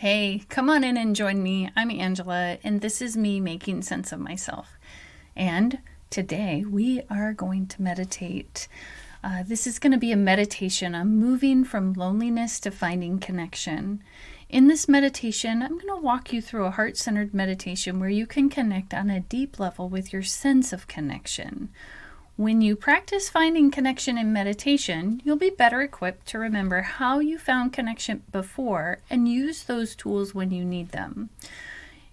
Hey, come on in and join me. I'm Angela, and this is me making sense of myself. And today we are going to meditate. This is going to be a meditation on moving from loneliness to finding connection. In this meditation, I'm going to walk you through a heart-centered meditation where you can connect on a deep level with your sense of connection. When you practice finding connection in meditation, you'll be better equipped to remember how you found connection before and use those tools when you need them.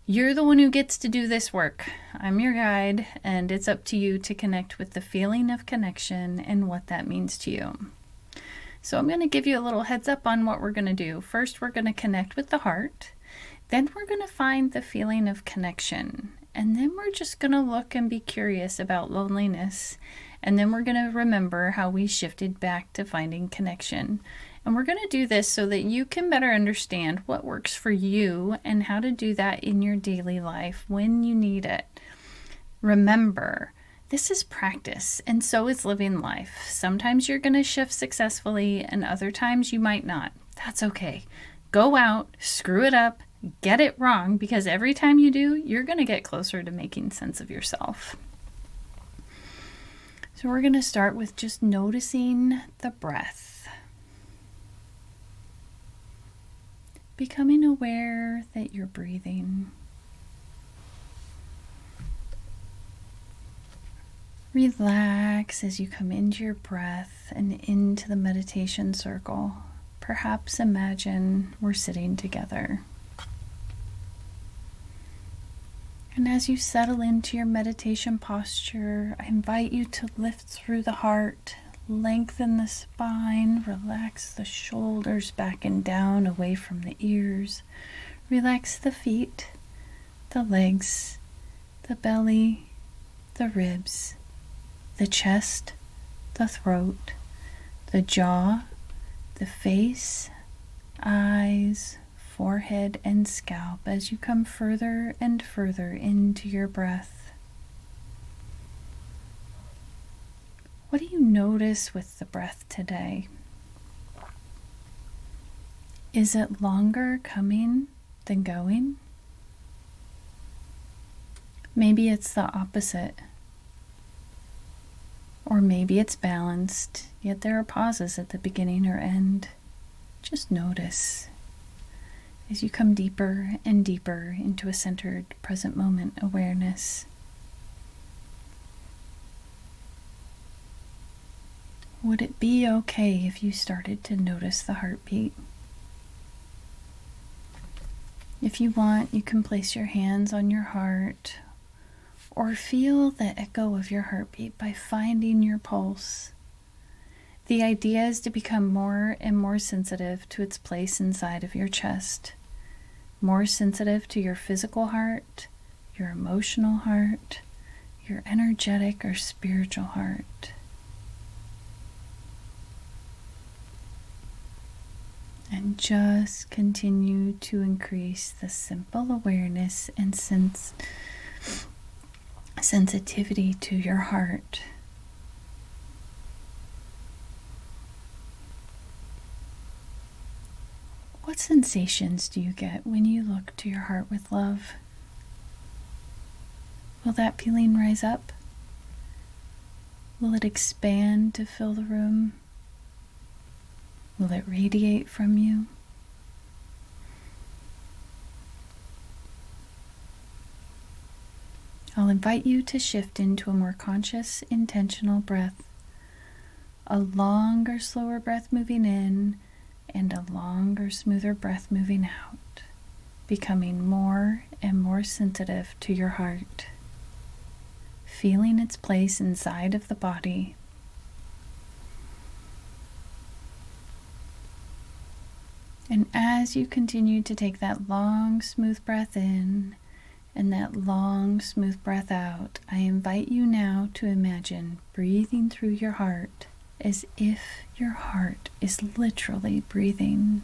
You're the one who gets to do this work. I'm your guide, and it's up to you to connect with the feeling of connection and what that means to you. So I'm going to give you a little heads up on what we're going to do. First, we're going to connect with the heart. Then we're going to find the feeling of connection. And then we're just going to look and be curious about loneliness. And then we're going to remember how we shifted back to finding connection. And we're going to do this so that you can better understand what works for you and how to do that in your daily life when you need it. Remember, this is practice, and so is living life. Sometimes you're going to shift successfully, and other times you might not. That's okay. Go out, screw it up, get it wrong, because every time you do, you're going to get closer to making sense of yourself. So we're going to start with just noticing the breath. Becoming aware that you're breathing. Relax as you come into your breath and into the meditation circle. Perhaps imagine we're sitting together. And as you settle into your meditation posture, I invite you to lift through the heart, lengthen the spine, relax the shoulders back and down away from the ears, relax the feet, the legs, the belly, the ribs, the chest, the throat, the jaw, the face, eyes, forehead, and scalp as you come further and further into your breath. What do you notice with the breath today? Is it longer coming than going? Maybe it's the opposite. Or maybe it's balanced, yet there are pauses at the beginning or end. Just notice as you come deeper and deeper into a centered present moment awareness. Would it be okay if you started to notice the heartbeat? If you want, you can place your hands on your heart or feel the echo of your heartbeat by finding your pulse. The idea is to become more and more sensitive to its place inside of your chest, more sensitive to your physical heart, your emotional heart, your energetic or spiritual heart. And just continue to increase the simple awareness and sensitivity to your heart. What sensations do you get when you look to your heart with love? Will that feeling rise up? Will it expand to fill the room? Will it radiate from you? I'll invite you to shift into a more conscious, intentional breath. A longer, slower breath moving in, and a longer, smoother breath moving out, becoming more and more sensitive to your heart, feeling its place inside of the body. And as you continue to take that long, smooth breath in and that long, smooth breath out, I invite you now to imagine breathing through your heart as if your heart is literally breathing.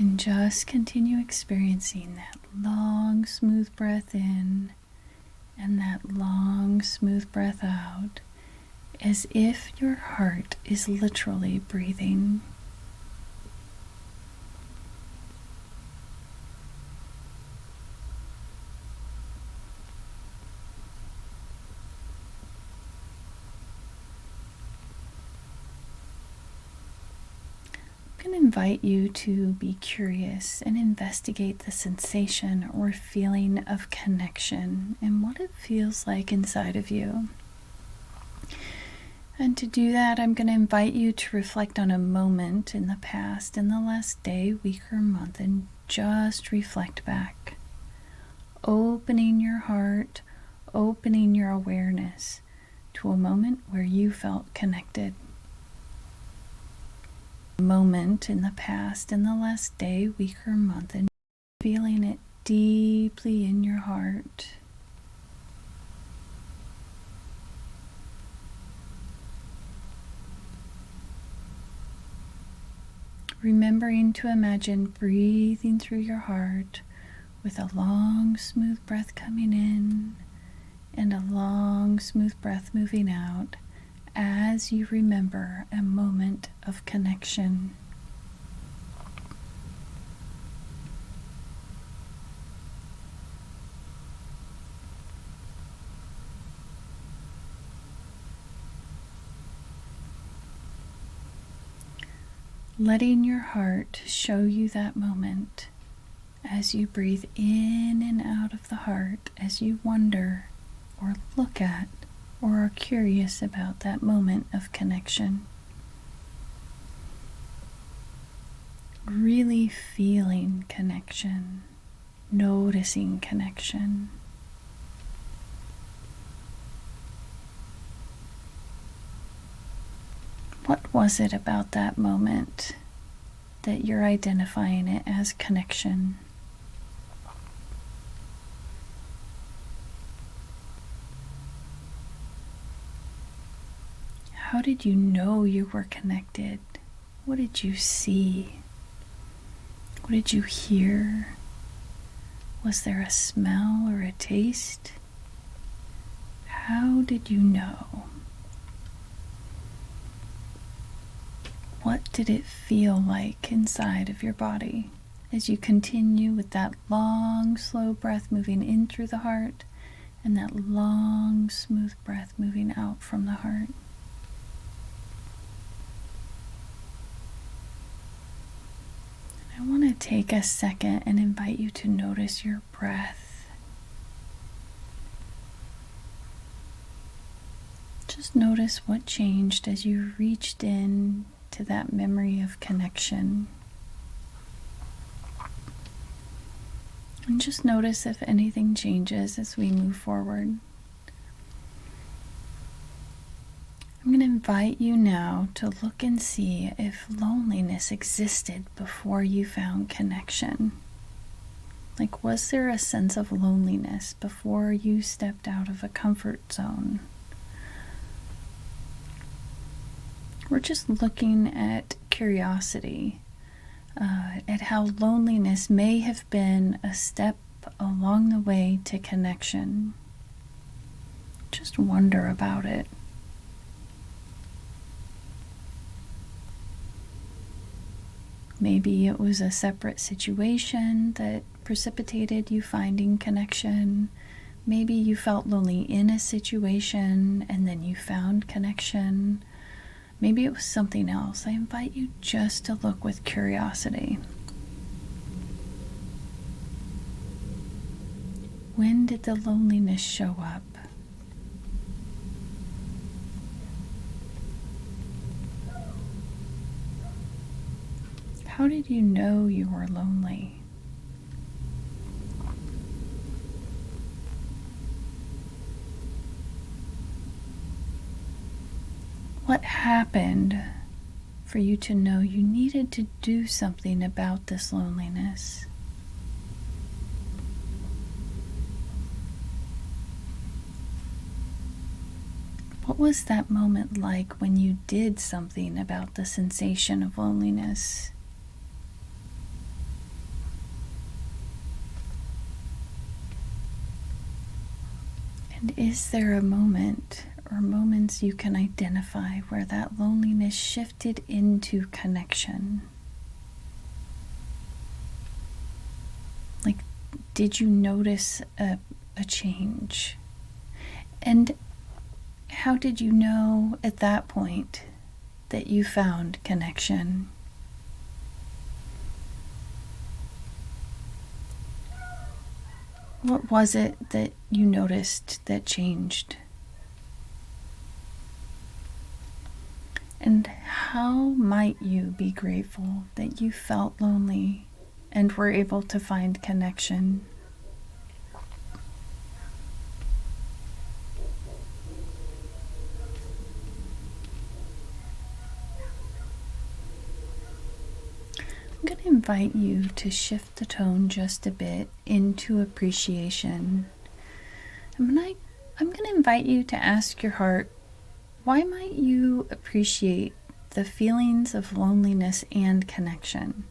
And just continue experiencing that long, smooth breath in and that long, smooth breath out, as if your heart is literally breathing. I'm going to invite you to be curious and investigate the sensation or feeling of connection and what it feels like inside of you. And to do that, I'm going to invite you to reflect on a moment in the past, in the last day, week, or month, and just reflect back. Opening your heart, opening your awareness to a moment where you felt connected. A moment in the past, in the last day, week, or month, and feeling it deeply in your heart. Remembering to imagine breathing through your heart with a long, smooth breath coming in and a long, smooth breath moving out as you remember a moment of connection. Letting your heart show you that moment as you breathe in and out of the heart, as you wonder or look at or are curious about that moment of connection. Really feeling connection, noticing connection. What was it about that moment that you're identifying it as connection? How did you know you were connected? What did you see? What did you hear? Was there a smell or a taste? How did you know? What did it feel like inside of your body as you continue with that long, slow breath moving in through the heart and that long, smooth breath moving out from the heart? I want to take a second and invite you to notice your breath. Just notice what changed as you reached in to that memory of connection. And just notice if anything changes as we move forward. I'm going to invite you now to look and see if loneliness existed before you found connection. Like, was there a sense of loneliness before you stepped out of a comfort zone? We're just looking at curiosity, at how loneliness may have been a step along the way to connection. Just wonder about it. Maybe it was a separate situation that precipitated you finding connection. Maybe you felt lonely in a situation and then you found connection. Maybe it was something else. I invite you just to look with curiosity. When did the loneliness show up? How did you know you were lonely? What happened for you to know you needed to do something about this loneliness? What was that moment like when you did something about the sensation of loneliness? And is there a moment or moments you can identify where that loneliness shifted into connection? Like, did you notice a change? And how did you know at that point that you found connection? What was it that you noticed that changed? And how might you be grateful that you felt lonely and were able to find connection? I'm going to invite you to shift the tone just a bit into appreciation. I'm going to invite you to ask your heart, why might you appreciate the feelings of loneliness and connection?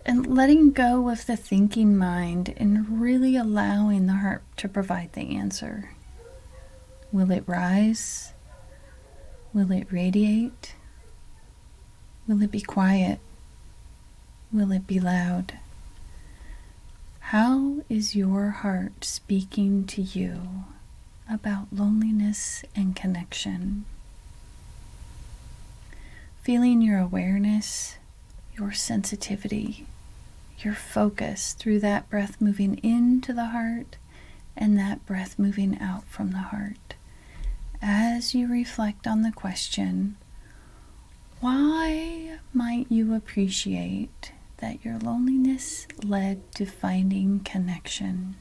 And letting go of the thinking mind and really allowing the heart to provide the answer. Will it rise? Will it radiate? Will it be quiet? Will it be loud? How is your heart speaking to you about loneliness and connection? Feeling your awareness, your sensitivity, your focus through that breath moving into the heart and that breath moving out from the heart. As you reflect on the question, why might you appreciate that your loneliness led to finding connection?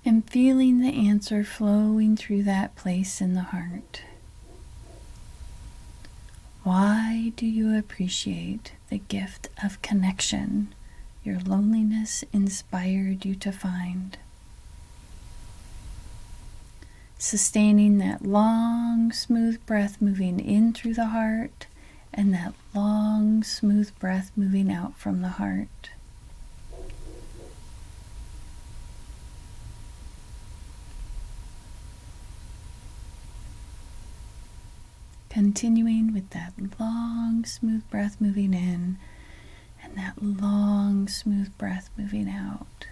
And feeling the answer flowing through that place in the heart. Why do you appreciate the gift of connection your loneliness inspired you to find? Sustaining that long, smooth breath moving in through the heart and that long, smooth breath moving out from the heart. Continuing with that long, smooth breath moving in and that long, smooth breath moving out.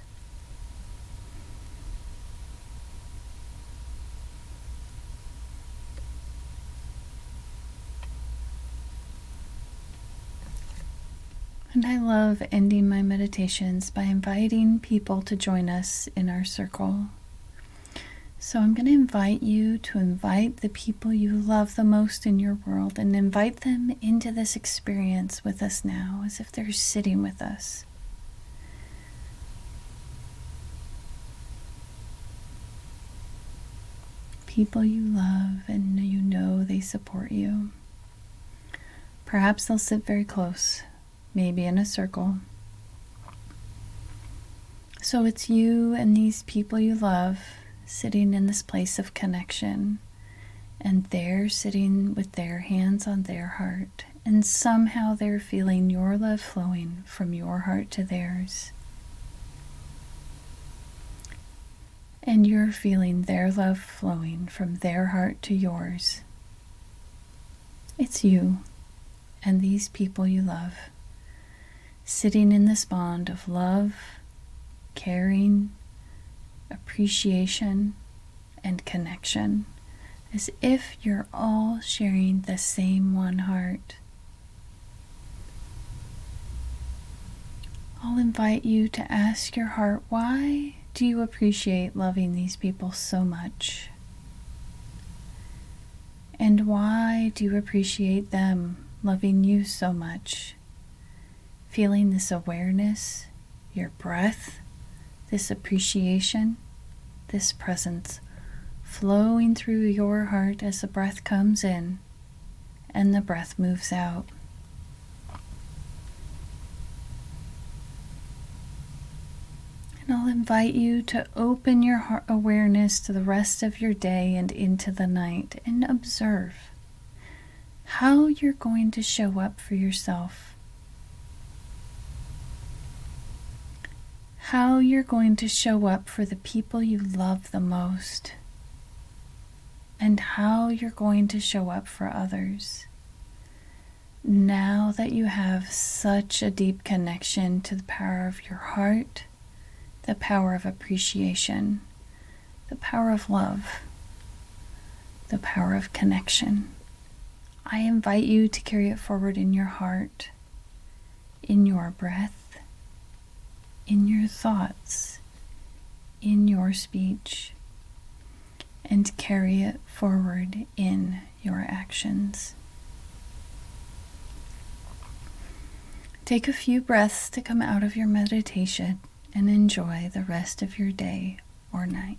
And I love ending my meditations by inviting people to join us in our circle. So I'm going to invite you to invite the people you love the most in your world and invite them into this experience with us now, as if they're sitting with us. People you love and you know they support you. Perhaps they'll sit very close, maybe in a circle. So it's you and these people you love sitting in this place of connection, and they're sitting with their hands on their heart, and somehow they're feeling your love flowing from your heart to theirs. And you're feeling their love flowing from their heart to yours. It's you and these people you love, sitting in this bond of love, caring, appreciation, and connection, as if you're all sharing the same one heart. I'll invite you to ask your heart, why do you appreciate loving these people so much? And why do you appreciate them loving you so much? Feeling this awareness, your breath, this appreciation, this presence flowing through your heart as the breath comes in and the breath moves out. And I'll invite you to open your heart awareness to the rest of your day and into the night and observe how you're going to show up for yourself. how you're going to show up for the people you love the most, and how you're going to show up for others. Now that you have such a deep connection to the power of your heart, the power of appreciation, the power of love, the power of connection, I invite you to carry it forward in your heart, in your breath, in your thoughts, in your speech, and carry it forward in your actions. Take a few breaths to come out of your meditation and enjoy the rest of your day or night.